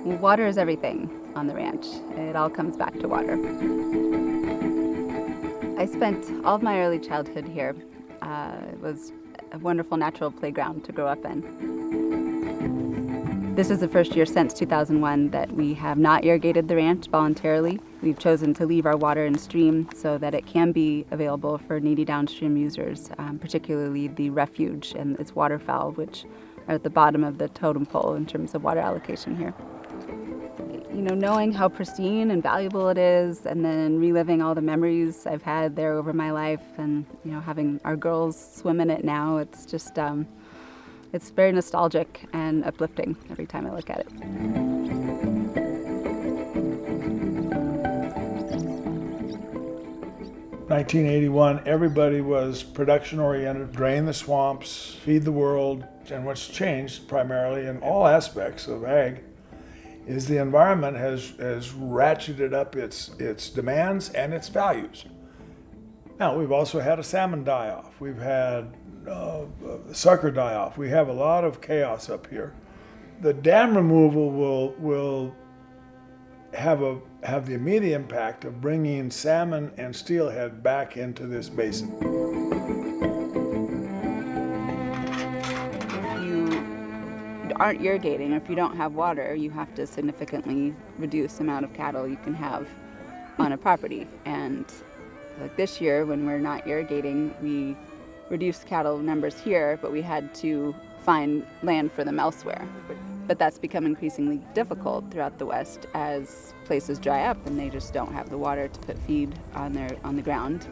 Water is everything on the ranch. It all comes back to water. I spent all of my early childhood here. It was a wonderful natural playground to grow up in. This is the first year since 2001 that we have not irrigated the ranch voluntarily. We've chosen to leave our water in stream so that it can be available for needy downstream users, particularly the refuge and its waterfowl, which are at the bottom of the totem pole in terms of water allocation here. You know, knowing how pristine and valuable it is, and then reliving all the memories I've had there over my life, and you know, having our girls swim in it now, it's just, it's very nostalgic and uplifting every time I look at it. 1981, everybody was production-oriented, drain the swamps, feed the world, and what's changed primarily in all aspects of ag is the environment has ratcheted up its demands and its values. Now, we've also had a salmon die-off. We've had sucker die-off. We have a lot of chaos up here. The dam removal will have the immediate impact of bringing salmon and steelhead back into this basin. Aren't irrigating, or if you don't have water, you have to significantly reduce the amount of cattle you can have on a property. And like this year, when we're not irrigating, we reduced cattle numbers here, but we had to find land for them elsewhere. But that's become increasingly difficult throughout the West as places dry up and they just don't have the water to put feed on the ground.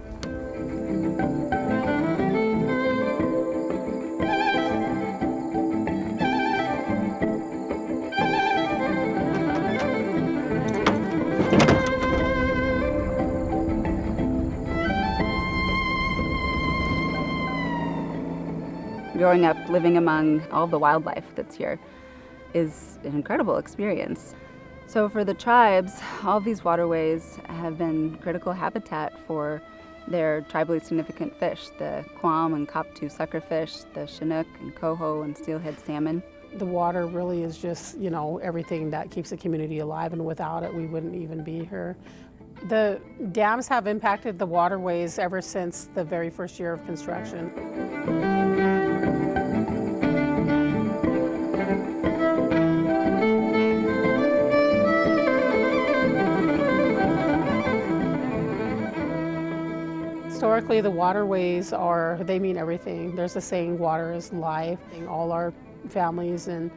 Growing up, living among all the wildlife that's here is an incredible experience. So for the tribes, all these waterways have been critical habitat for their tribally significant fish, the quam and koptu suckerfish, the chinook and coho and steelhead salmon. The water really is just, you know, everything that keeps the community alive, and without it, we wouldn't even be here. The dams have impacted the waterways ever since the very first year of construction. Historically, the waterways they mean everything. There's a saying, water is life. All our families and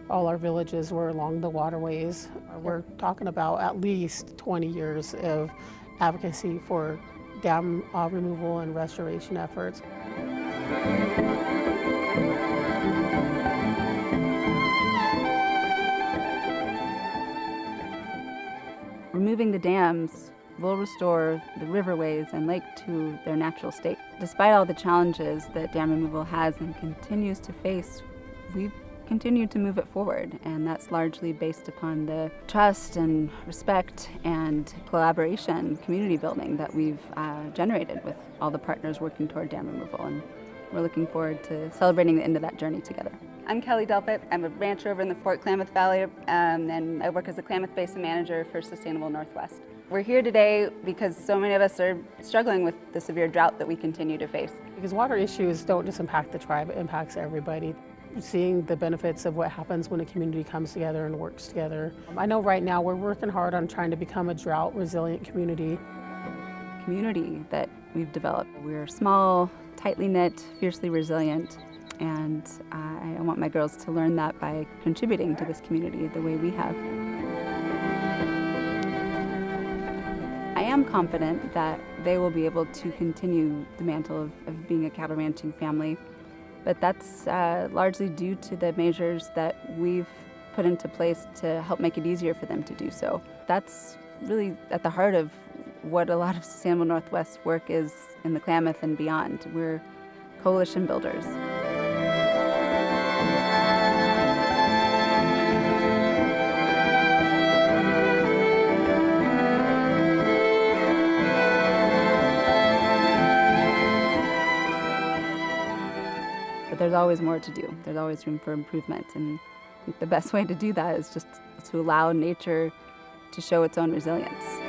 all our villages were along the waterways. We're talking about at least 20 years of advocacy for dam removal and restoration efforts. Removing the dams will restore the riverways and lake to their natural state. Despite all the challenges that dam removal has and continues to face, we've continued to move it forward, and that's largely based upon the trust and respect and collaboration, community building that we've generated with all the partners working toward dam removal, and we're looking forward to celebrating the end of that journey together. I'm Kelly Delpit. I'm a rancher over in the Fort Klamath Valley, and I work as a Klamath Basin manager for Sustainable Northwest. We're here today because so many of us are struggling with the severe drought that we continue to face. Because water issues don't just impact the tribe, it impacts everybody. Seeing the benefits of what happens when a community comes together and works together. I know right now we're working hard on trying to become a drought-resilient community. Community that we've developed. We're small, tightly knit, fiercely resilient, and I want my girls to learn that by contributing to this community the way we have. I am confident that they will be able to continue the mantle of being a cattle ranching family, but that's largely due to the measures that we've put into place to help make it easier for them to do so. That's really at the heart of what a lot of Sustainable Northwest work is in the Klamath and beyond. We're coalition builders. But there's always more to do. There's always room for improvement, and The best way to do that is just to allow nature to show its own resilience.